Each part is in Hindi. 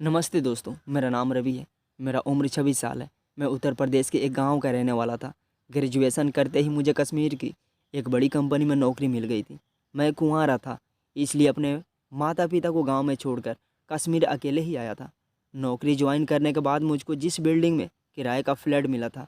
नमस्ते दोस्तों, मेरा नाम रवि है। मेरा उम्र 26 साल है। मैं उत्तर प्रदेश के एक गांव का रहने वाला था। ग्रेजुएशन करते ही मुझे कश्मीर की एक बड़ी कंपनी में नौकरी मिल गई थी। मैं कुंवारा था, इसलिए अपने माता पिता को गांव में छोड़कर कश्मीर अकेले ही आया था। नौकरी ज्वाइन करने के बाद मुझको जिस बिल्डिंग में किराए का फ्लैट मिला था,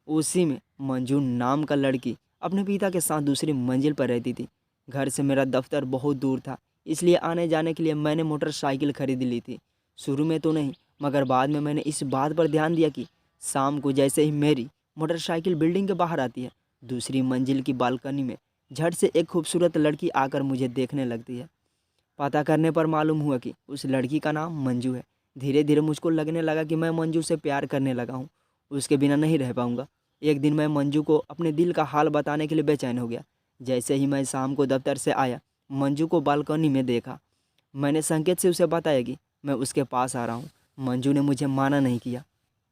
उसी में मंजू नाम का लड़की अपने पिता के साथ दूसरी मंजिल पर रहती थी। घर से मेरा दफ्तर बहुत दूर था, इसलिए आने जाने के लिए मैंने मोटरसाइकिल खरीद ली थी। शुरू में तो नहीं, मगर बाद में मैंने इस बात पर ध्यान दिया कि शाम को जैसे ही मेरी मोटरसाइकिल बिल्डिंग के बाहर आती है, दूसरी मंजिल की बालकनी में झट से एक खूबसूरत लड़की आकर मुझे देखने लगती है। पता करने पर मालूम हुआ कि उस लड़की का नाम मंजू है। धीरे धीरे मुझको लगने लगा कि मैं मंजू से प्यार करने लगा हूँ, उसके बिना नहीं रह पाऊँगा। एक दिन मैं मंजू को अपने दिल का हाल बताने के लिए बेचैन हो गया। जैसे ही मैं शाम को दफ्तर से आया, मंजू को बालकनी में देखा। मैंने संकेत से उसे बताया कि मैं उसके पास आ रहा हूँ। मंजू ने मुझे माना नहीं किया।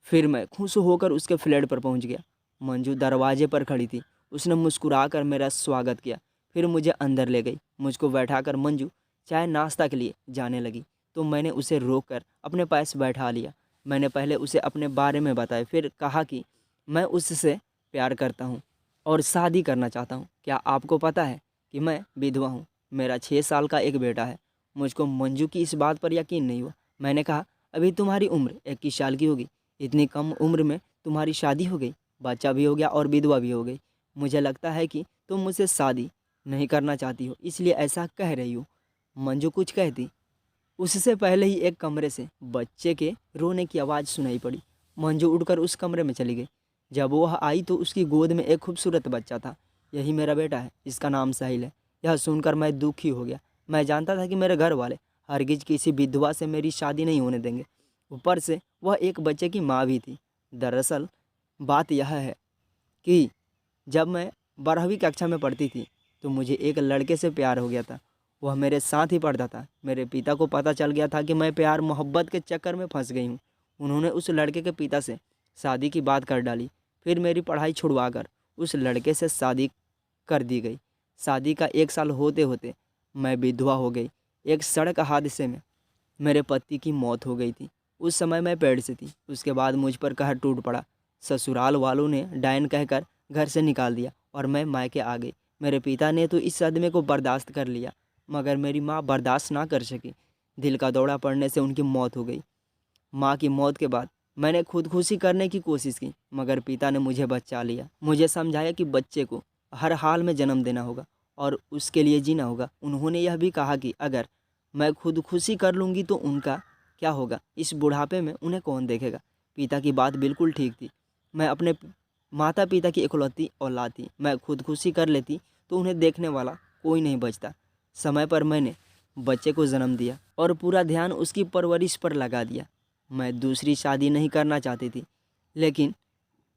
फिर मैं खुश होकर उसके फ्लैट पर पहुँच गया। मंजू दरवाजे पर खड़ी थी। उसने मुस्कुराकर मेरा स्वागत किया, फिर मुझे अंदर ले गई। मुझको बैठाकर मंजू चाय नाश्ता के लिए जाने लगी, तो मैंने उसे रोक कर अपने पास बैठा लिया। मैंने पहले उसे अपने बारे में बताया, फिर कहा कि मैं उससे प्यार करता हूँ और शादी करना चाहता हूँ। क्या आपको पता है कि मैं विधवा हूँ? मेरा 6 साल का एक बेटा है। मुझको मंजू की इस बात पर यकीन नहीं हुआ। मैंने कहा, अभी तुम्हारी उम्र 21 साल की होगी, इतनी कम उम्र में तुम्हारी शादी हो गई, बच्चा भी हो गया और विधवा भी हो गई। मुझे लगता है कि तुम मुझसे शादी नहीं करना चाहती हो, इसलिए ऐसा कह रही हो। मंजू कुछ कहती, उससे पहले ही एक कमरे से बच्चे के रोने की आवाज़ सुनाई पड़ी। मंजू उठकर उस कमरे में चली गई। जब वह आई तो उसकी गोद में एक खूबसूरत बच्चा था। यही मेरा बेटा है, इसका नाम साहिल है। यह सुनकर मैं दुखी हो गया। मैं जानता था कि मेरे घर वाले हरगिज किसी विधवा से मेरी शादी नहीं होने देंगे। ऊपर से वह एक बच्चे की माँ भी थी। दरअसल बात यह है कि जब मैं 12वीं कक्षा में पढ़ती थी तो मुझे एक लड़के से प्यार हो गया था। वह मेरे साथ ही पढ़ता था। मेरे पिता को पता चल गया था कि मैं प्यार मोहब्बत के चक्कर में फंस गई हूँ। उन्होंने उस लड़के के पिता से शादी की बात कर डाली। फिर मेरी पढ़ाई छुड़वा कर उस लड़के से शादी कर दी गई। शादी का 1 साल होते होते मैं विधवा हो गई। एक सड़क हादसे में मेरे पति की मौत हो गई थी। उस समय मैं पेड़ से थी। उसके बाद मुझ पर कहर टूट पड़ा। ससुराल वालों ने डायन कहकर घर से निकाल दिया और मैं मायके आ गई। मेरे पिता ने तो इस सदमे को बर्दाश्त कर लिया, मगर मेरी माँ बर्दाश्त ना कर सकी। दिल का दौरा पड़ने से उनकी मौत हो गई। माँ की मौत के बाद मैंने खुदकुशी करने की कोशिश की, मगर पिता ने मुझे बचा लिया। मुझे समझाया कि बच्चे को हर हाल में जन्म देना होगा और उसके लिए जीना होगा। उन्होंने यह भी कहा कि अगर मैं खुदकुशी कर लूँगी तो उनका क्या होगा? इस बुढ़ापे में उन्हें कौन देखेगा? पिता की बात बिल्कुल ठीक थी। मैं अपने माता पिता की इकलौती औलाद थी। मैं खुदकुशी कर लेती तो उन्हें देखने वाला कोई नहीं बचता। समय पर मैंने बच्चे को जन्म दिया और पूरा ध्यान उसकी परवरिश पर लगा दिया। मैं दूसरी शादी नहीं करना चाहती थी, लेकिन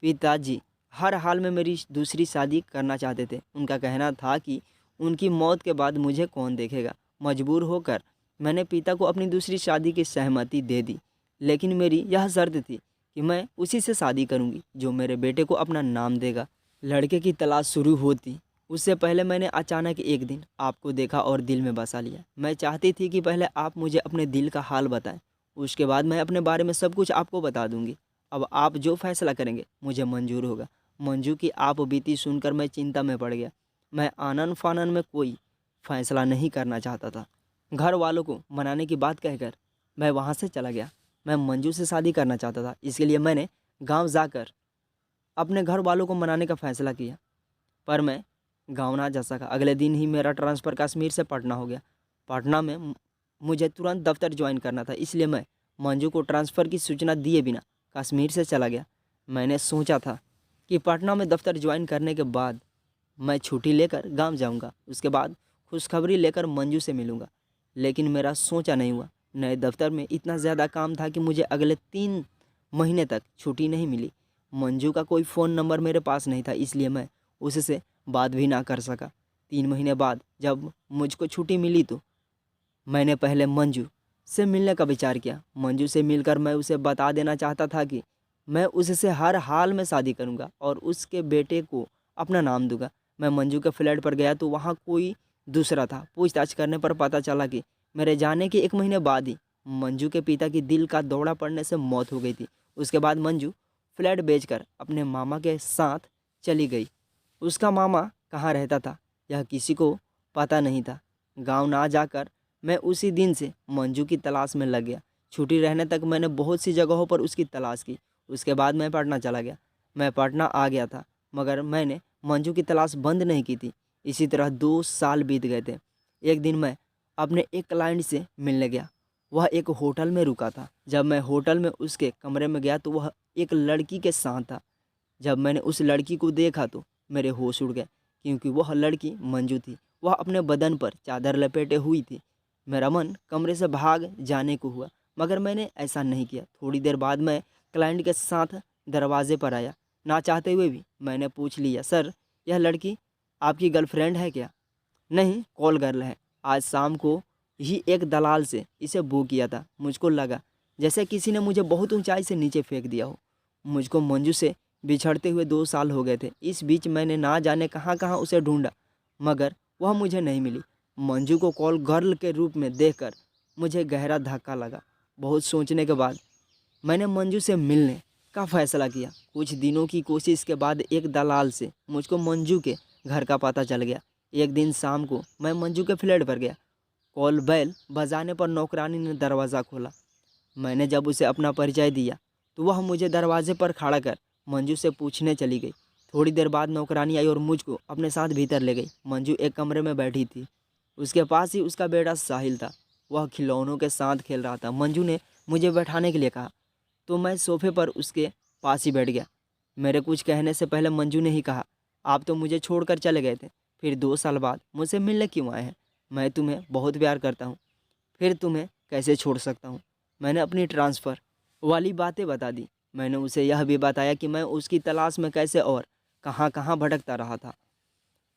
पिताजी हर हाल में मेरी दूसरी शादी करना चाहते थे। उनका कहना था कि उनकी मौत के बाद मुझे कौन देखेगा। मजबूर होकर मैंने पिता को अपनी दूसरी शादी की सहमति दे दी, लेकिन मेरी यह शर्त थी कि मैं उसी से शादी करूंगी जो मेरे बेटे को अपना नाम देगा। लड़के की तलाश शुरू होती उससे पहले मैंने अचानक एक दिन आपको देखा और दिल में बसा लिया। मैं चाहती थी कि पहले आप मुझे अपने दिल का हाल बताएं, उसके बाद मैं अपने बारे में सब कुछ आपको बता दूंगी। अब आप जो फैसला करेंगे मुझे मंजूर होगा। मंजू की आप बीती सुनकर मैं चिंता में पड़ गया। मैं आनन फानन में कोई फैसला नहीं करना चाहता था। घर वालों को मनाने की बात कहकर मैं वहाँ से चला गया। मैं मंजू से शादी करना चाहता था, इसके लिए मैंने गांव जाकर अपने घर वालों को मनाने का फ़ैसला किया, पर मैं गांव ना जा सका। अगले दिन ही मेरा ट्रांसफ़र कश्मीर से पटना हो गया। पटना में मुझे तुरंत दफ्तर ज्वाइन करना था, इसलिए मैं मंजू को ट्रांसफ़र की सूचना दिए बिना कश्मीर से चला गया। मैंने सोचा था कि पटना में दफ्तर ज्वाइन करने के बाद मैं छुट्टी लेकर गांव जाऊंगा, उसके बाद खुशखबरी लेकर मंजू से मिलूंगा, लेकिन मेरा सोचा नहीं हुआ। नए दफ्तर में इतना ज़्यादा काम था कि मुझे अगले 3 महीने तक छुट्टी नहीं मिली। मंजू का कोई फ़ोन नंबर मेरे पास नहीं था, इसलिए मैं उससे बात भी ना कर सका। 3 महीने बाद जब मुझको छुट्टी मिली तो मैंने पहले मंजू से मिलने का विचार किया। मंजू से मिलकर मैं उसे बता देना चाहता था कि मैं उससे हर हाल में शादी करूंगा और उसके बेटे को अपना नाम दूंगा। मैं मंजू के फ्लैट पर गया तो वहाँ कोई दूसरा था। पूछताछ करने पर पता चला कि मेरे जाने के 1 महीने बाद ही मंजू के पिता की दिल का दौरा पड़ने से मौत हो गई थी। उसके बाद मंजू फ्लैट बेचकर अपने मामा के साथ चली गई। उसका मामा कहाँ रहता था यह किसी को पता नहीं था। गांव ना जाकर मैं उसी दिन से मंजू की तलाश में लग गया। छुट्टी रहने तक मैंने बहुत सी जगहों पर उसकी तलाश की। उसके बाद मैं पटना चला गया। मैं पटना आ गया था, मगर मैंने मंजू की तलाश बंद नहीं की थी। इसी तरह 2 साल बीत गए थे। एक दिन मैं अपने एक क्लाइंट से मिलने गया। वह एक होटल में रुका था। जब मैं होटल में उसके कमरे में गया तो वह एक लड़की के साथ था। जब मैंने उस लड़की को देखा तो मेरे होश उड़ गए, क्योंकि वह लड़की मंजू थी। वह अपने बदन पर चादर लपेटे हुई थी। मेरा मन कमरे से भाग जाने को हुआ, मगर मैंने ऐसा नहीं किया। थोड़ी देर बाद मैं क्लाइंट के साथ दरवाजे पर आया। ना चाहते हुए भी मैंने पूछ लिया, सर यह लड़की आपकी गर्लफ्रेंड है क्या? नहीं, कॉल गर्ल है। आज शाम को ही एक दलाल से इसे बुक किया था। मुझको लगा जैसे किसी ने मुझे बहुत ऊंचाई से नीचे फेंक दिया हो। मुझको मंजू से बिछड़ते हुए 2 साल हो गए थे। इस बीच मैंने ना जाने कहाँ कहाँ उसे ढूंढा, मगर वह मुझे नहीं मिली। मंजू को कॉल गर्ल के रूप में देखकर मुझे गहरा धक्का लगा। बहुत सोचने के बाद मैंने मंजू से मिलने का फैसला किया। कुछ दिनों की कोशिश के बाद एक दलाल से मुझको मंजू के घर का पता चल गया। एक दिन शाम को मैं मंजू के फ्लैट पर गया। कॉल बेल बजाने पर नौकरानी ने दरवाज़ा खोला। मैंने जब उसे अपना परिचय दिया तो वह मुझे दरवाजे पर खड़ा कर मंजू से पूछने चली गई। थोड़ी देर बाद नौकरानी आई और मुझको अपने साथ भीतर ले गई। मंजू एक कमरे में बैठी थी। उसके पास ही उसका बेटा साहिल था। वह खिलौनों के साथ खेल रहा था। मंजू ने मुझे बैठाने के लिए कहा तो मैं सोफे पर उसके पास ही बैठ गया। मेरे कुछ कहने से पहले मंजू ने ही कहा, आप तो मुझे छोड़कर चले गए थे, फिर 2 साल बाद मुझसे मिलने क्यों आए हैं? मैं तुम्हें बहुत प्यार करता हूँ, फिर तुम्हें कैसे छोड़ सकता हूँ? मैंने अपनी ट्रांसफ़र वाली बातें बता दी। मैंने उसे यह भी बताया कि मैं उसकी तलाश में कैसे और कहाँ कहाँ भटकता रहा था।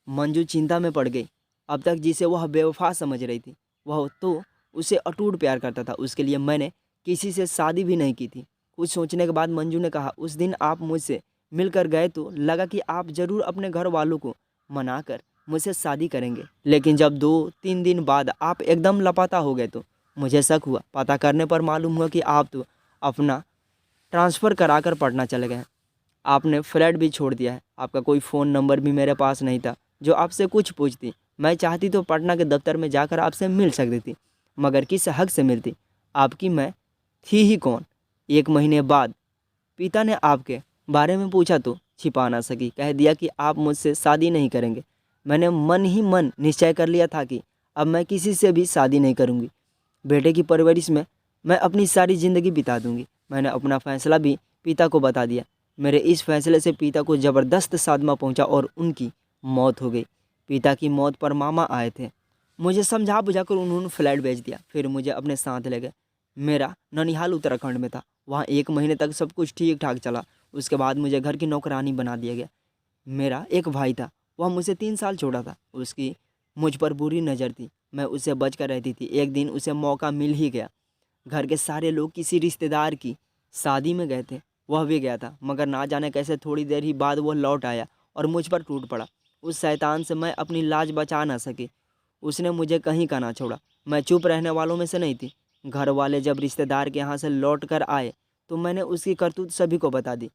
मंजू चिंता में पड़ गई। अब तक जिसे वह बेवफा समझ रही थी, वह तो उसे अटूट प्यार करता था। उसके लिए मैंने किसी से शादी भी नहीं की थी। कुछ सोचने के बाद मंजू ने कहा, उस दिन आप मुझसे मिलकर गए तो लगा कि आप ज़रूर अपने घर वालों को मनाकर मुझसे शादी करेंगे, लेकिन जब 2-3 दिन बाद आप एकदम लापता हो गए तो मुझे शक हुआ। पता करने पर मालूम हुआ कि आप तो अपना ट्रांसफ़र कराकर पटना चले गए। आपने फ्लैट भी छोड़ दिया है। आपका कोई फ़ोन नंबर भी मेरे पास नहीं था जो आपसे कुछ पूछती। मैं चाहती तो पटना के दफ्तर में जाकर आपसे मिल सकती थी, मगर किस हक से मिलती? आपकी मैं थी ही कौन? 1 महीने बाद पिता ने आपके बारे में पूछा तो छिपा ना सकी, कह दिया कि आप मुझसे शादी नहीं करेंगे। मैंने मन ही मन निश्चय कर लिया था कि अब मैं किसी से भी शादी नहीं करूँगी। बेटे की परवरिश में मैं अपनी सारी ज़िंदगी बिता दूँगी। मैंने अपना फ़ैसला भी पिता को बता दिया। मेरे इस फैसले से पिता को ज़बरदस्त सदमा पहुंचा और उनकी मौत हो गई। पिता की मौत पर मामा आए थे। मुझे समझा बुझाकर उन्होंने फ्लैट बेच दिया। फिर मुझे अपने साथ ले गए। मेरा ननिहाल उत्तराखंड में था। वहाँ 1 महीने तक सब कुछ ठीक ठाक चला। उसके बाद मुझे घर की नौकरानी बना दिया गया। मेरा एक भाई था, वह मुझसे 3 साल छोटा था। उसकी मुझ पर बुरी नज़र थी। मैं उससे बच कर रहती थी। एक दिन उसे मौका मिल ही गया। घर के सारे लोग किसी रिश्तेदार की शादी में गए थे, वह भी गया था, मगर ना जाने कैसे थोड़ी देर ही बाद वह लौट आया और मुझ पर टूट पड़ा। उस शैतान से मैं अपनी लाज बचा ना सकी। उसने मुझे कहीं का ना छोड़ा। मैं चुप रहने वालों में से नहीं थी। घर वाले जब रिश्तेदार के यहाँ से लौट कर आए तो मैंने उसकी करतूत सभी को बता दी।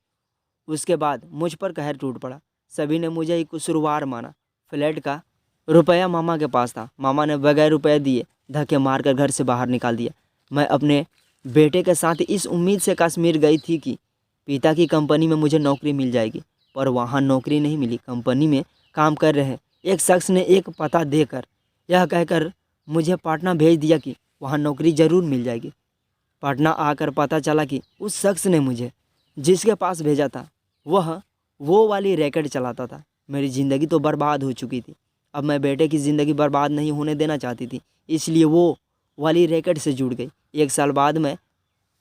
उसके बाद मुझ पर कहर टूट पड़ा। सभी ने मुझे ही कसूरवार माना। फ्लैट का रुपया मामा के पास था। मामा ने बगैर रुपये दिए धक्के मारकर घर से बाहर निकाल दिया। मैं अपने बेटे के साथ इस उम्मीद से कश्मीर गई थी कि पिता की कंपनी में मुझे नौकरी मिल जाएगी, पर वहाँ नौकरी नहीं मिली। कंपनी में काम कर रहे एक शख्स ने एक पता देकर यह कहकर मुझे पटना भेज दिया कि वहाँ नौकरी ज़रूर मिल जाएगी। पटना आकर पता चला कि उस शख्स ने मुझे जिसके पास भेजा था वह वो वाली रैकेट चलाता था। मेरी ज़िंदगी तो बर्बाद हो चुकी थी। अब मैं बेटे की ज़िंदगी बर्बाद नहीं होने देना चाहती थी, इसलिए वो वाली रैकेट से जुड़ गई। 1 साल बाद मैं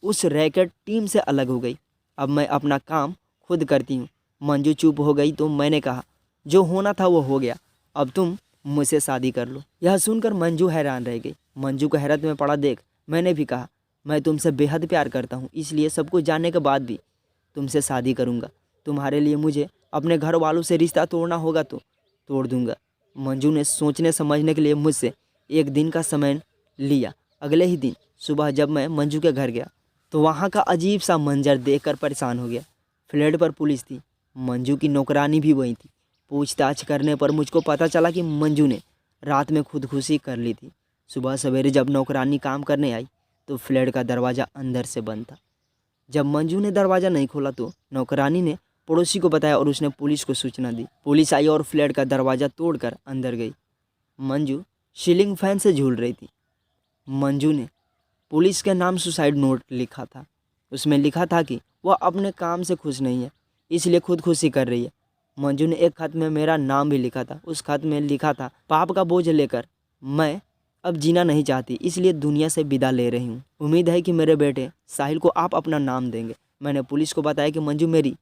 उस रैकेट टीम से अलग हो गई। अब मैं अपना काम खुद करती हूँ। मंजू चुप हो गई तो मैंने कहा, जो होना था वो हो गया, अब तुम मुझसे शादी कर लो। यह सुनकर मंजू हैरान रह गई। मंजू को हैरत में पड़ा देख मैंने भी कहा, मैं तुमसे बेहद प्यार करता हूँ, इसलिए सब कुछ जानने के बाद भी तुमसे शादी करूँगा। तुम्हारे लिए मुझे अपने घर वालों से रिश्ता तोड़ना होगा तो तोड़ दूँगा। मंजू ने सोचने समझने के लिए मुझसे 1 दिन का समय लिया। अगले ही दिन सुबह जब मैं मंजू के घर गया तो वहाँ का अजीब सा मंजर देखकर परेशान हो गया। फ्लैट पर पुलिस थी, मंजू की नौकरानी भी वहीं थी। पूछताछ करने पर मुझको पता चला कि मंजू ने रात में खुदकुशी कर ली थी। सुबह सवेरे जब नौकरानी काम करने आई तो फ्लैट का दरवाज़ा अंदर से बंद था। जब मंजू ने दरवाज़ा नहीं खोला तो नौकरानी ने पड़ोसी को बताया और उसने पुलिस को सूचना दी। पुलिस आई और फ्लैट का दरवाज़ा तोड़कर अंदर गई। मंजू सीलिंग फैन से झूल रही थी। मंजू ने पुलिस के नाम सुसाइड नोट लिखा था। उसमें लिखा था कि वह अपने काम से खुश नहीं है, इसलिए खुदकुशी कर रही है। मंजू ने एक खत में मेरा नाम भी लिखा था। उस खत में लिखा था, पाप का बोझ लेकर मैं अब जीना नहीं चाहती, इसलिए दुनिया से विदा ले रही हूँ। उम्मीद है कि मेरे बेटे साहिल को आप अपना नाम देंगे। मैंने पुलिस को बताया कि मंजू मेरी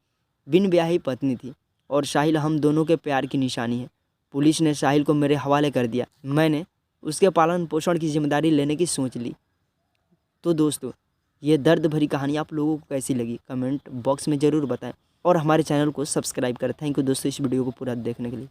बिन ब्याही पत्नी थी और साहिल हम दोनों के प्यार की निशानी है। पुलिस ने साहिल को मेरे हवाले कर दिया। मैंने उसके पालन पोषण की जिम्मेदारी लेने की सोच ली। तो दोस्तों, ये दर्द भरी कहानी आप लोगों को कैसी लगी कमेंट बॉक्स में ज़रूर बताएं और हमारे चैनल को सब्सक्राइब करें। थैंक यू दोस्तों इस वीडियो को पूरा देखने के लिए।